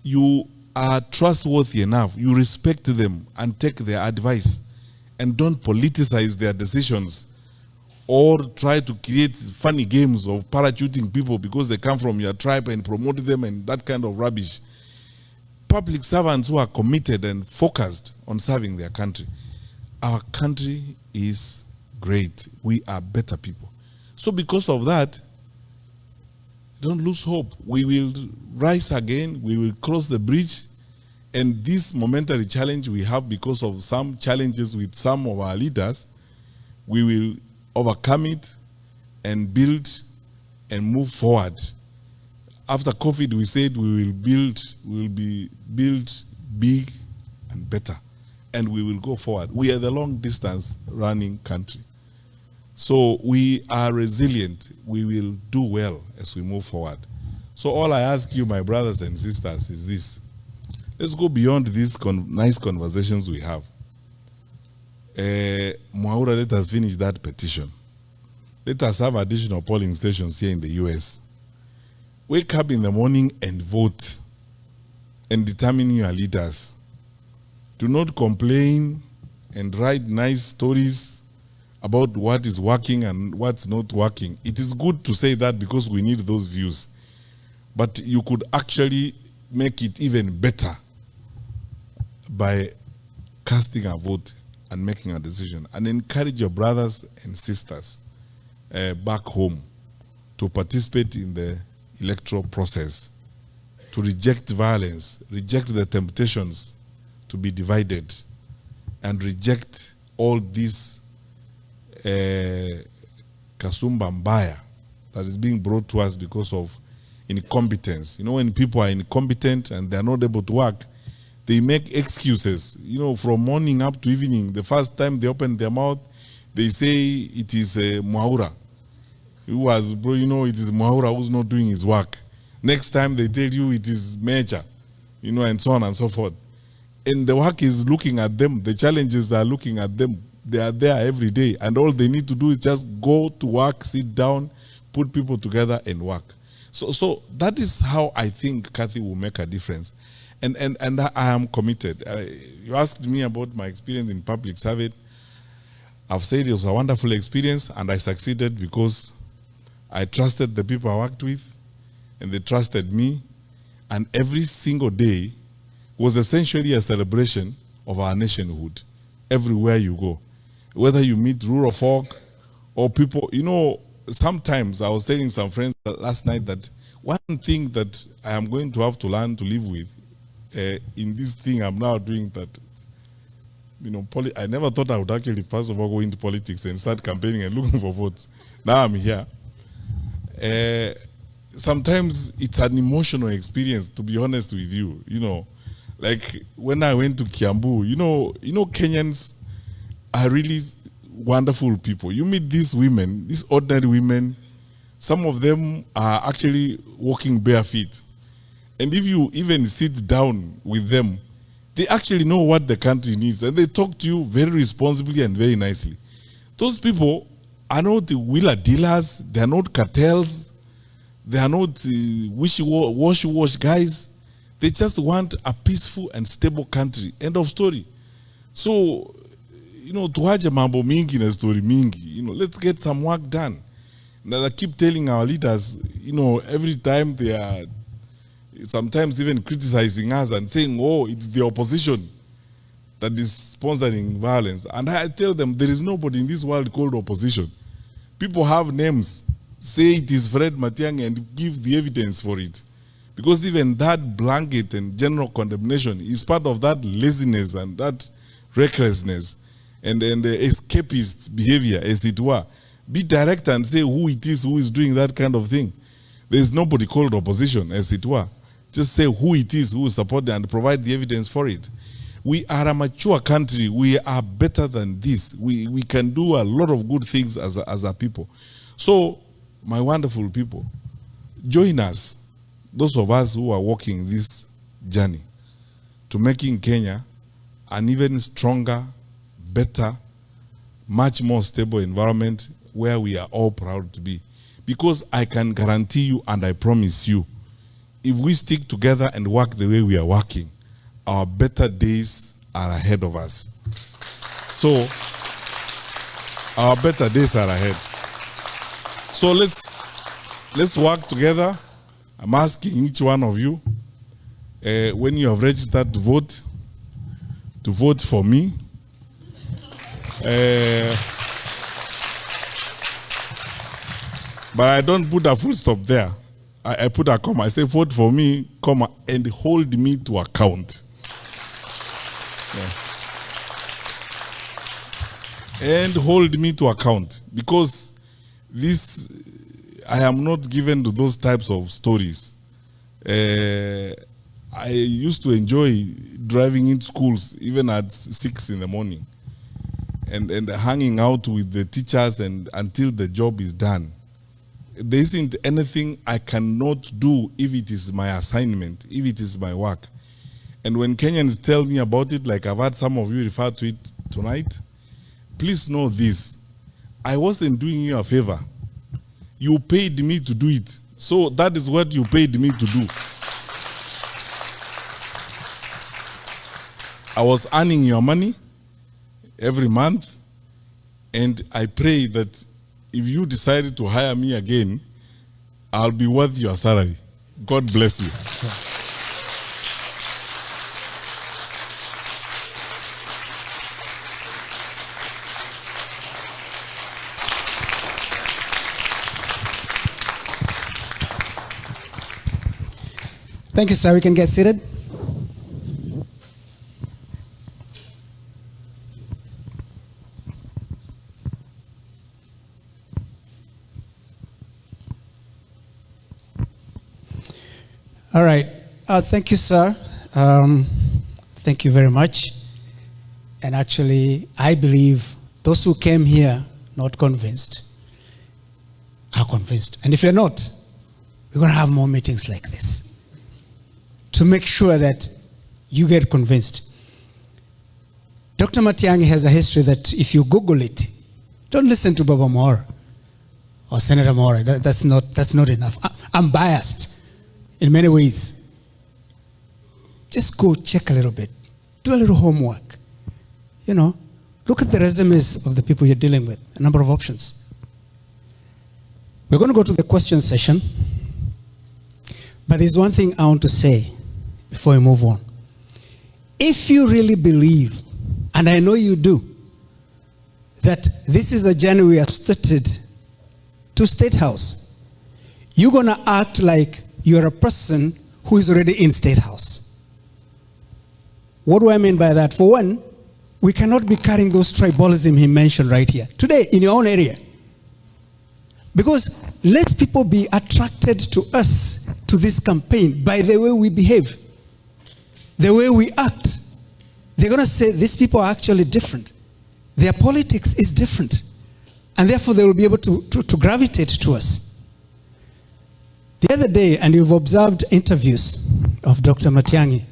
you are trustworthy enough, you respect them and take their advice and don't politicize their decisions or try to create funny games of parachuting people because they come from your tribe and promote them and that kind of rubbish. Public servants who are committed and focused on serving their country. Our country is great. We are better people. So because of that, don't lose hope. We will rise again. We will cross the bridge. And this momentary challenge we have because of some challenges with some of our leaders, we will overcome it and build and move forward. After COVID, we said we will build big and better. And we will go forward. We are the long distance running country. So we are resilient. We will do well as we move forward. So all I ask you, my brothers and sisters, is this. Let's go beyond these nice conversations we have. Mwaura, let us finish that petition. Let us have additional polling stations here in the US. Wake up in the morning and vote and determine your leaders. Do not complain and write nice stories about what is working and what's not working. It is good to say that because we need those views. But you could actually make it even better by casting a vote and making a decision. And encourage your brothers and sisters back home to participate in the electoral process, to reject violence, reject the temptations to be divided, and reject all this Kasumba Mbaya that is being brought to us because of incompetence. You know, when people are incompetent and they are not able to work, they make excuses. You know, from morning up to evening, the first time they open their mouth, they say it is Mwaura. It is Mwaura who's not doing his work. Next time they tell you it is Major, and so on and so forth. And the work is looking at them. The challenges are looking at them. They are there every day. And all they need to do is just go to work, sit down, put people together and work. So that is how I think Kathy will make a difference. And I am committed. You asked me about my experience in public service. I've said it was a wonderful experience and I succeeded because I trusted the people I worked with. and they trusted me, and every single day was essentially a celebration of our nationhood everywhere you go. Whether you meet rural folk or people, you know, sometimes I was telling some friends last night that one thing that I am going to have to learn to live with in this thing I'm now doing, that, you know, I never thought I would actually first of all go into politics and start campaigning and looking for votes. Now I'm here. Sometimes it's an emotional experience, to be honest with you. You know, like when I went to Kiambu, you know, Kenyans are really wonderful people. You meet these women, these ordinary women. Some of them are actually walking bare feet. And if you even sit down with them, they actually know what the country needs, and they talk to you very responsibly and very nicely. Those people are not wheeler dealers, they are not cartels, they are not wash guys. They just want a peaceful and stable country. End of story. So, you know, tuaje mambo mingi na story mingi. You know, let's get some work done. Now, I keep telling our leaders, you know, every time they are sometimes even criticizing us and saying, oh, it's the opposition that is sponsoring violence. And I tell them, there is nobody in this world called opposition. People have names. Say it is Fred Matiang'i and give the evidence for it. Because even that blanket and general condemnation is part of that laziness and that recklessness and escapist behavior, as it were. Be direct and say who it is who is doing that kind of thing. There is nobody called opposition, as it were. Just say who it is who is supporting and provide the evidence for it. We are a mature country. We are better than this. We can do a lot of good things as a people. So, my wonderful people, join us, those of us who are walking this journey to making Kenya an even stronger, better, much more stable environment where we are all proud to be. Because I can guarantee you and I promise you, if we stick together and work the way we are working, our better days are ahead of us. So, our better days are ahead. So let's work together. I'm asking each one of you, when you have registered to vote for me. But I don't put a full stop there. I put a comma. I say vote for me, comma, and hold me to account. Yeah. And hold me to account, because this, I am not given to those types of stories. I used to enjoy driving in schools even at 6 in the morning and hanging out with the teachers and until the job is done. There isn't anything I cannot do if it is my assignment, if it is my work. And when Kenyans tell me about it, like I've had some of you refer to it tonight, please know this. I wasn't doing you a favor. You paid me to do it. So that is what you paid me to do. I was earning your money every month, and I pray that if you decided to hire me again, I'll be worth your salary. God bless you. Thank you, sir. We can get seated. All right. Thank you, sir. Thank you very much. And actually, I believe those who came here not convinced are convinced. And if you're not, we're going to have more meetings like this to make sure that you get convinced. Dr. Matiang'i has a history that if you Google it, don't listen to Baba Moore or Senator Moore. That's not enough. I'm biased in many ways. Just go check a little bit. Do a little homework. You know, look at the resumes of the people you're dealing with, a number of options. We're going to go to the question session. But there's one thing I want to say before we move on. If you really believe, and I know you do, that this is a journey we have started to State House, you're going to act like you're a person who is already in State House. What do I mean by that? For one, we cannot be carrying those tribalism he mentioned right here, today, in your own area. Because let people be attracted to us, to this campaign, by the way we behave, the way we act. They're going to say, these people are actually different. Their politics is different. And therefore, they will be able to gravitate to us. The other day, and you've observed interviews of Dr. Matiang'i,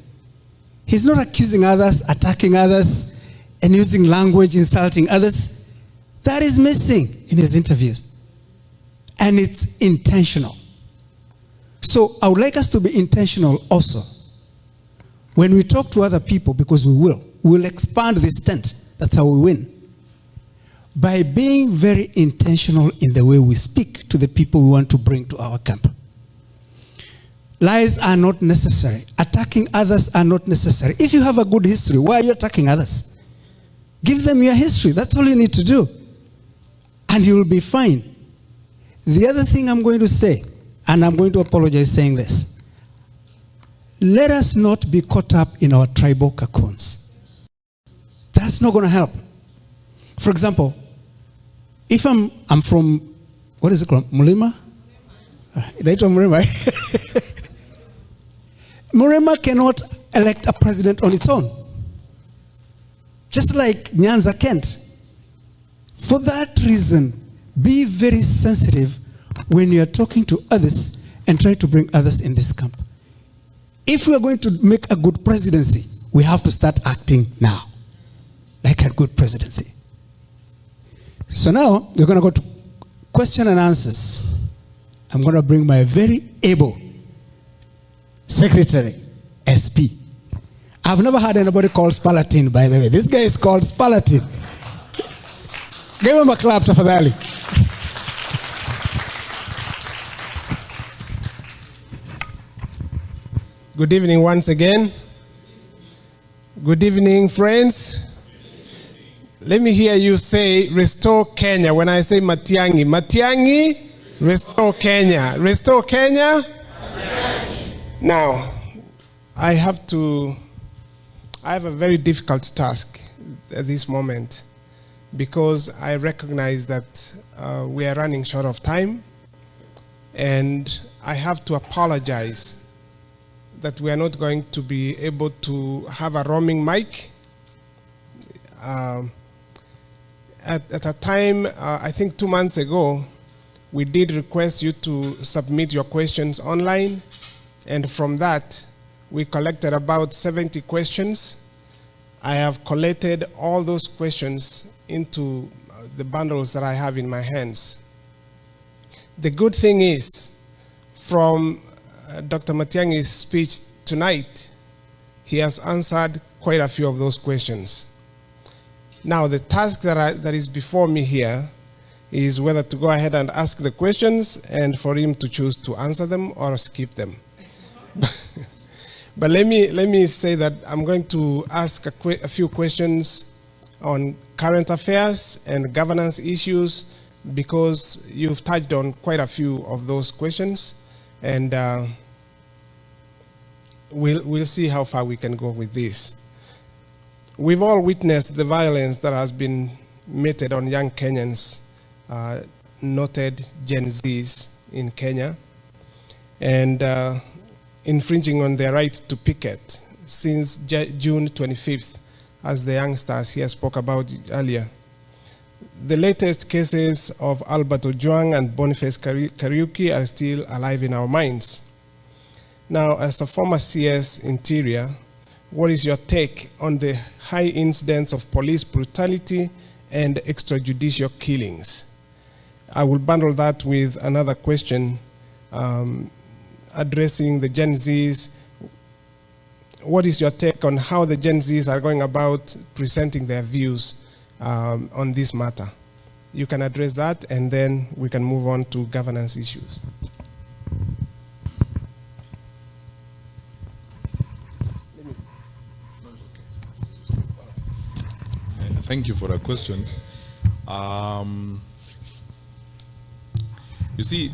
he's not accusing others, attacking others, and using language insulting others. That is missing in his interviews. And it's intentional. So I would like us to be intentional also. When we talk to other people, because we'll expand this tent. That's how we win. By being very intentional in the way we speak to the people we want to bring to our camp. Lies are not necessary. Attacking others are not necessary. If you have a good history, why are you attacking others? Give them your history. That's all you need to do. And you will be fine. The other thing I'm going to say, and I'm going to apologize saying this, let us not be caught up in our tribal cocoons. That's not going to help. For example, if I'm from, what is it called, Mulima? Mulima. Mulima cannot elect a president on its own. Just like Nyanza can't. For that reason, be very sensitive when you are talking to others and try to bring others in this camp. If we are going to make a good presidency, we have to start acting now like a good presidency. So now we're going to go to question and answers. I'm going to bring my very able secretary, SP. I've never had anybody called Spalatin, by the way. This guy is called Spalatin. Give him a clap, tafadhali. Good evening once again. Good evening, friends. Let me hear you say, restore Kenya. When I say Matiang'i, Matiang'i, restore Kenya. Restore Kenya. Matiang'i. Now, I have a very difficult task at this moment because I recognize that we are running short of time, and I have to apologize that we are not going to be able to have a roaming mic. At a time, I think 2 months ago, we did request you to submit your questions online, and from that, we collected about 70 questions. I have collated all those questions into the bundles that I have in my hands. The good thing is, from Dr. Matiang'i's speech tonight, he has answered quite a few of those questions. Now, the task that is before me here is whether to go ahead and ask the questions and for him to choose to answer them or skip them. But let me say that I'm going to ask a few questions on current affairs and governance issues because you've touched on quite a few of those questions, and we'll see how far we can go with this. We've all witnessed the violence that has been meted on young Kenyans, noted Gen Zs in Kenya, and infringing on their right to picket since June 25th, as the youngsters here spoke about earlier. The latest cases of Albert Ojwang and Boniface Kariuki are still alive in our minds. Now, as a former CS Interior, what is your take on the high incidence of police brutality and extrajudicial killings? I will bundle that with another question addressing the Gen Zs. What is your take on how the Gen Zs are going about presenting their views on this matter? You can address that, and then we can move on to governance issues. Thank you for the questions. You see,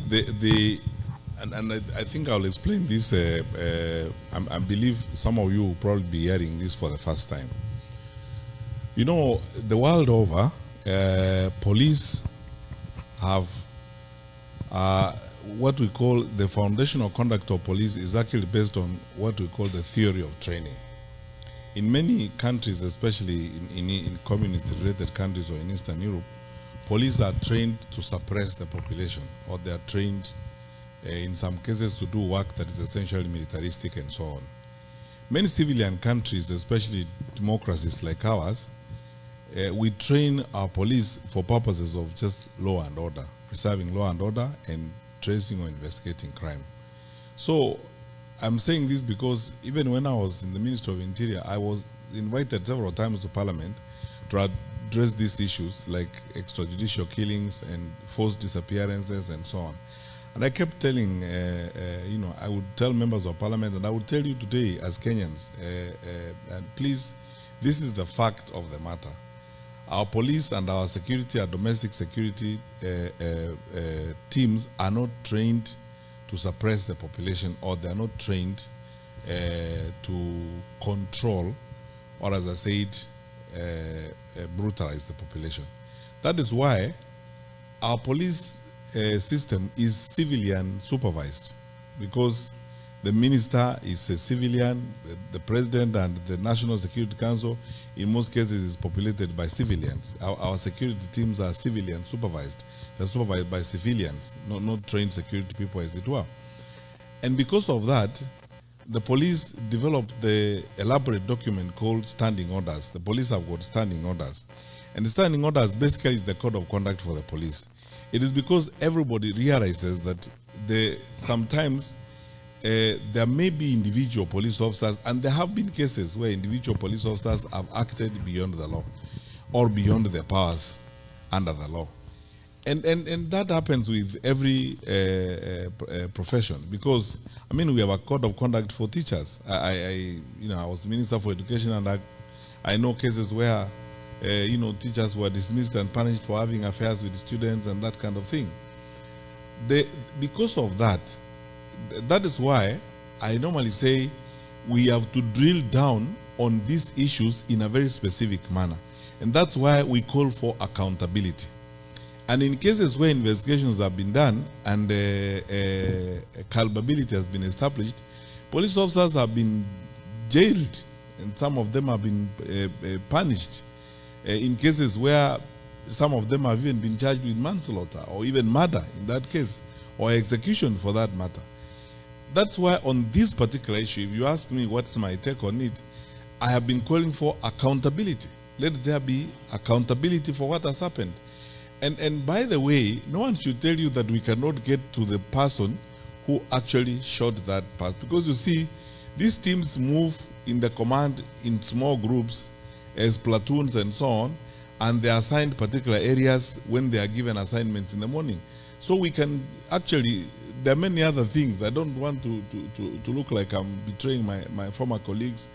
I think I'll explain this. I believe some of you will probably be hearing this for the first time. You know, the world over, police have what we call the foundational conduct of police is actually based on what we call the theory of training. In many countries, especially in communist-related countries or in Eastern Europe, police are trained to suppress the population, or they are trained in some cases to do work that is essentially militaristic and so on. Many civilian countries, especially democracies like ours, we train our police for purposes of just law and order, preserving law and order and tracing or investigating crime. So I'm saying this because even when I was in the Ministry of Interior, I was invited several times to Parliament to address these issues like extrajudicial killings and forced disappearances and so on. And I kept telling, I would tell members of Parliament, and I would tell you today as Kenyans, and please, this is the fact of the matter. Our police and our security, our domestic security teams are not trained to suppress the population, or they are not trained to control, or as I said, brutalize the population. That is why our police system is civilian supervised, because the minister is a civilian, the president and the National Security Council in most cases is populated by civilians. Our security teams are civilian supervised. They're supervised by civilians, not trained security people as it were. And because of that, the police developed the elaborate document called standing orders. The police have got standing orders. And the standing orders basically is the code of conduct for the police. It is because everybody realizes that sometimes there may be individual police officers, and there have been cases where individual police officers have acted beyond the law or beyond their powers under the law. And that happens with every profession, because I mean we have a code of conduct for teachers. I was Minister for Education, and I know cases where teachers were dismissed and punished for having affairs with students and that kind of thing. Because of that, that is why I normally say we have to drill down on these issues in a very specific manner. And that's why we call for accountability. And in cases where investigations have been done and culpability has been established, police officers have been jailed, and some of them have been punished. In cases where some of them have even been charged with manslaughter or even murder in that case, or execution for that matter. That's why on this particular issue, if you ask me what's my take on it, I have been calling for accountability. Let there be accountability for what has happened. And by the way, no one should tell you that we cannot get to the person who actually shot that person. Because you see, these teams move in the command in small groups as platoons and so on, and they are assigned particular areas when they are given assignments in the morning. So we can actually, there are many other things. I don't want to look like I'm betraying my former colleagues,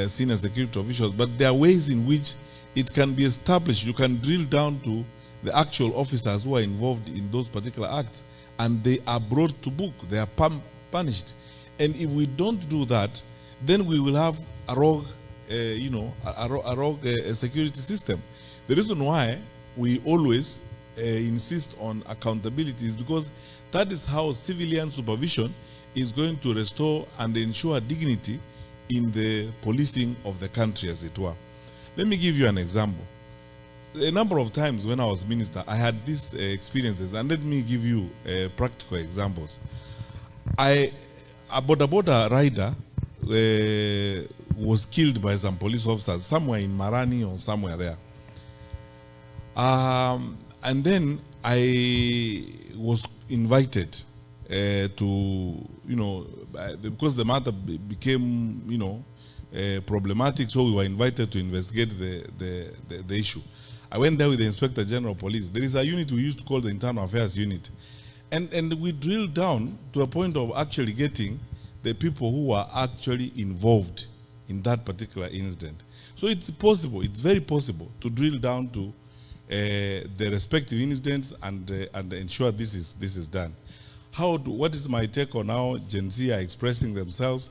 senior security officials, but there are ways in which it can be established. You can drill down to the actual officers who are involved in those particular acts, and they are brought to book. They are punished. And if we don't do that, then we will have a rogue, security system. The reason why we always insist on accountability is because that is how civilian supervision is going to restore and ensure dignity in the policing of the country, as it were. Let me give you an example. A number of times when I was minister, I had these experiences, and let me give you practical examples. A boda rider was killed by some police officers somewhere in Marani or somewhere there. And then I was invited to, because the matter became, problematic, so we were invited to investigate the issue. I went there with the Inspector General of Police. There is a unit we used to call the Internal Affairs Unit. And we drilled down to a point of actually getting the people who were actually involved in that particular incident. So it's possible, it's very possible to drill down to the respective incidents and ensure this is done. What is my take on how Gen Z are expressing themselves?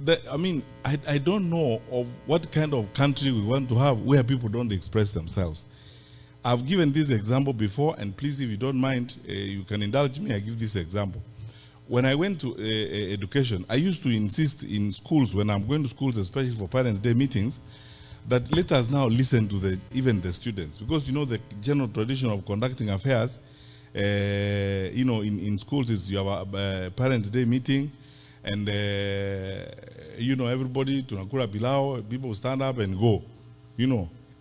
I don't know of what kind of country we want to have where people don't express themselves. I've given this example before, and please, if you don't mind, you can indulge me. I give this example. When I went to education, I used to insist in schools, when I'm going to schools, especially for Parents' Day meetings, that let us now listen to even the students, because the general tradition of conducting affairs, in schools is you have a Parents' Day meeting, and everybody tunakula pilau, people stand up and go,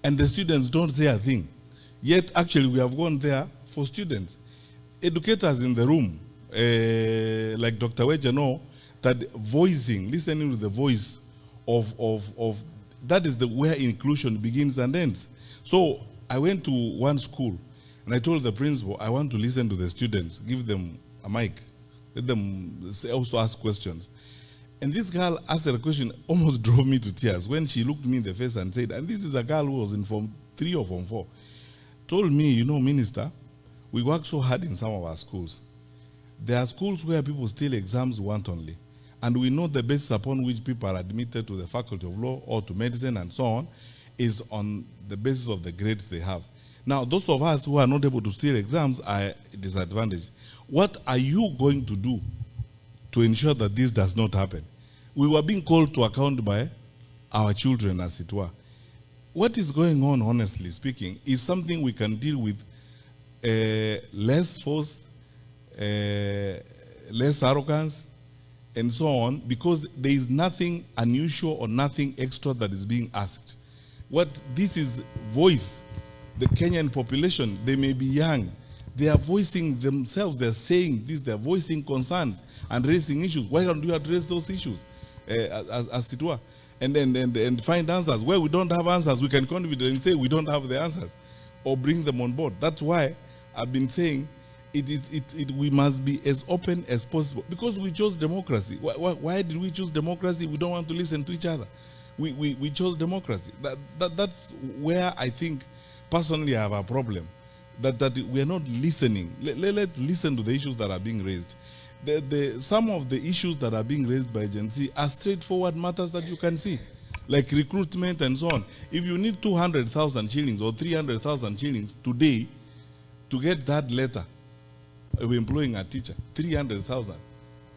and the students don't say a thing. Yet actually we have gone there for students. Educators in the room, like Dr. Weja know that listening to the voice of that is where inclusion begins and ends. So I went to one school and I told the principal, I want to listen to the students, give them a mic, let them also ask questions. And this girl asked a question, almost drove me to tears when she looked me in the face and said, and this is a girl who was in Form 3 or Form 4, told me, Minister, we work so hard in some of our schools. There are schools where people steal exams wantonly. And we know the basis upon which people are admitted to the Faculty of Law or to medicine and so on is on the basis of the grades they have. Now, those of us who are not able to steal exams are disadvantaged. What are you going to do to ensure that this does not happen? We were being called to account by our children, as it were. What is going on, honestly speaking, is something we can deal with less force, less arrogance, and so on, because there is nothing unusual or nothing extra that is being asked. What this is voice, the Kenyan population, they may be young, they are voicing themselves, they're saying this, they're voicing concerns and raising issues. Why don't you address those issues, as it were? And find answers. Where we don't have answers, we can confidently say we don't have the answers, or bring them on board. That's why I've been saying we must be as open as possible, because we chose democracy. Why did we choose democracy? We don't want to listen to each other. We chose democracy. That's where I think, personally, I have a problem. That we are not listening. Let's listen to the issues that are being raised. Some of the issues that are being raised by Gen Z are straightforward matters that you can see, like recruitment and so on. If you need 200,000 shillings or 300,000 shillings today to get that letter of employing a teacher, 300,000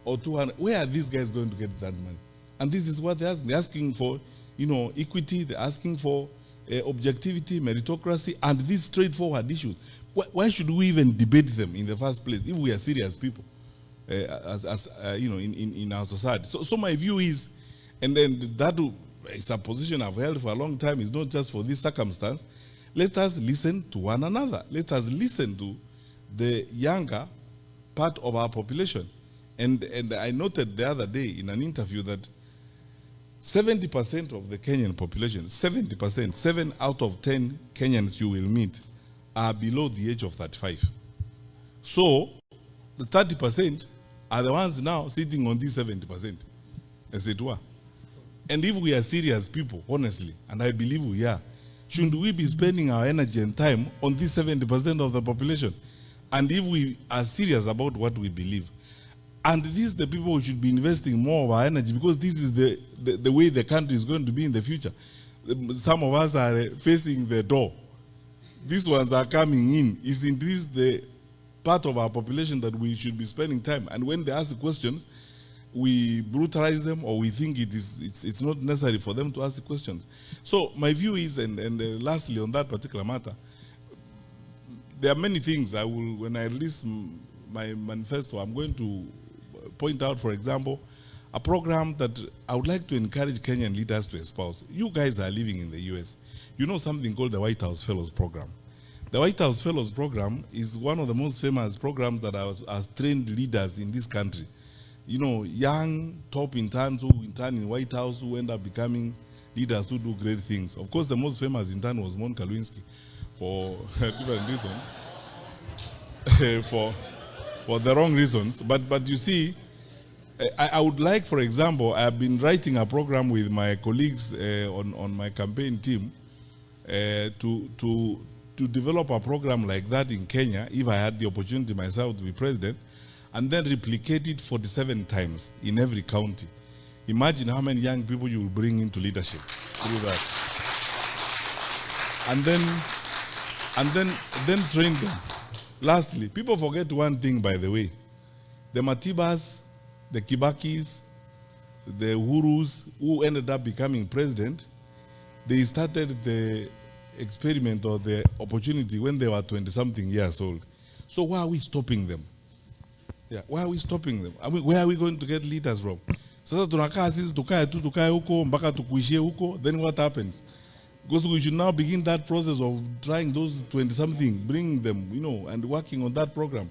or 200, where are these guys going to get that money? And this is what they're asking. They're asking for, equity. They're asking for objectivity, meritocracy, and these straightforward issues. Why should we even debate them in the first place if we are serious people, in our society? So my view is, and then that is a position I've held for a long time. It's not just for this circumstance. Let us listen to one another. Let us listen to the younger part of our population. And I noted the other day in an interview that 70% of the Kenyan population, 70%, 7 out of 10 Kenyans you will meet are below the age of 35. So the 30% are the ones now sitting on this 70%, as it were. And if we are serious people, honestly, and I believe we are, shouldn't we be spending our energy and time on this 70% of the population? And if we are serious about what we believe, and these are the people who should be investing more of our energy, because this is the way the country is going to be in the future. Some of us are facing the door. These ones are coming in. Isn't this the part of our population that we should be spending time? And when they ask questions, we brutalize them, or we think it's not necessary for them to ask the questions. So my view is, and lastly on that particular matter, there are many things when I release my manifesto, I'm going to point out, for example, a program that I would like to encourage Kenyan leaders to espouse. You guys are living in the US. You know something called the White House Fellows Program. The White House Fellows Program is one of the most famous programs that has trained leaders in this country. Young top interns who intern in White House, who end up becoming leaders who do great things. Of course, the most famous intern was Monica Lewinsky, for different reasons, for the wrong reasons. But you see, I would like, for example, I have been writing a program with my colleagues on my campaign team to develop a program like that in Kenya, if I had the opportunity myself to be president, and then replicate it 47 times in every county. Imagine how many young people you will bring into leadership through that. And then train them. Lastly, people forget one thing, by the way. The Matibas, the Kibakis, the Uhurus, who ended up becoming president, they started the experiment or the opportunity when they were 20-something years old. So why are we stopping them? Yeah, why are we stopping them? I mean, where are we going to get leaders from? Sasa tunakaa sisi tukae huko mpaka tukuishie huko, then what happens? Because we should now begin that process of trying those 20-something, bringing them, and working on that program.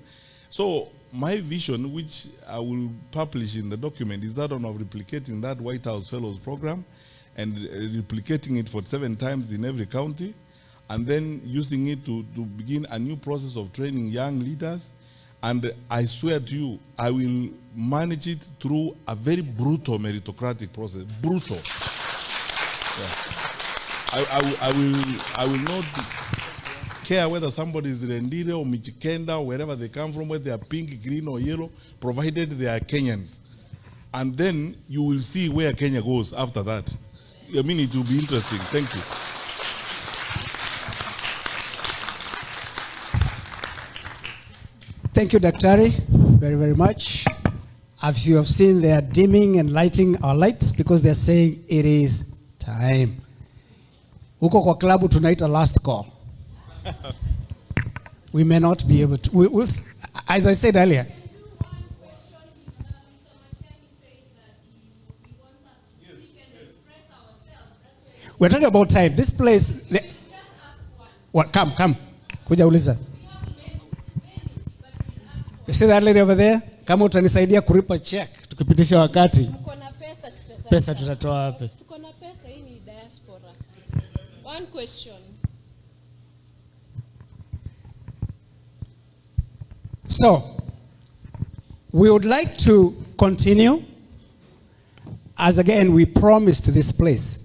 So my vision, which I will publish in the document, is that one of replicating that White House Fellows program and replicating it for 7 times in every county, and then using it to begin a new process of training young leaders. And I swear to you, I will manage it through a very brutal meritocratic process. Brutal. Yeah. I will not care whether somebody is Rendile or Michikenda or wherever they come from, whether they are pink, green, or yellow, provided they are Kenyans. And then you will see where Kenya goes after that. I mean, it will be interesting. Thank you. Thank you, Daktari, very, very much. As you have seen, they are dimming and lighting our lights because they're saying it is time. Huko kwa klabu tunaita last call. We may not be able to, as I said earlier. We're talking about time. This place, what? Come. Kuja uliza. You see that lady over there? Kama utanisaidia kulipa check, tukipitisha wakati. Tuko na pesa tutatoa. Pesa tutatoa wapi? Tuko na pesa, hii ni diaspora. One question. So, we would like to continue, as again we promised this place.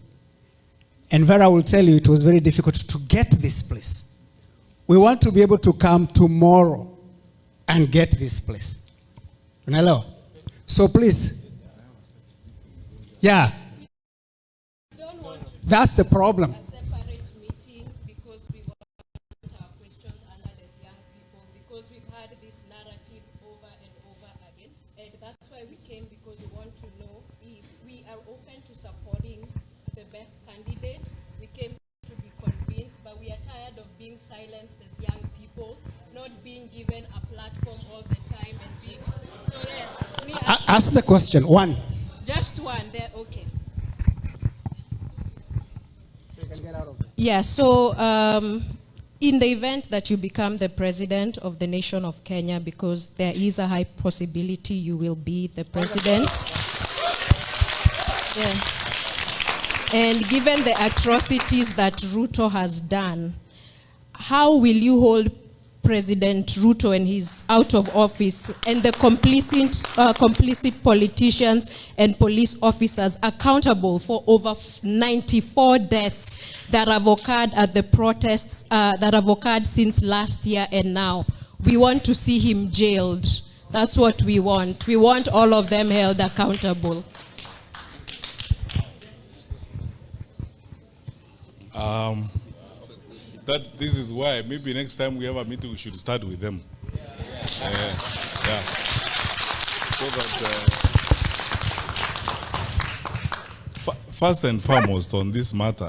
And Vera will tell you it was very difficult to get this place. We want to be able to come tomorrow and get this place. Unaelewa? So please. Yeah. That's the problem. A separate meeting because we want our questions under the young people because we've had this narrative over and over again. And that's why we came because we want to know if we are open to supporting the best candidate. We came to be convinced, but we are tired of being silenced as young people, not being given a platform all the time and being. So yes, Ask the question. One. just one there. Okay. Yeah, so in the event that you become the president of the nation of Kenya, because there is a high possibility you will be the president. Yeah. And given the atrocities that Ruto has done, how will you hold President Ruto and his out of office and the complicit politicians and police officers accountable for over 94 deaths that have occurred at the protests that have occurred since last year and now? We want to see him jailed. That's what we want. We want all of them held accountable. This is why maybe next time we have a meeting, we should start with them. Yeah. So that, first and foremost on this matter,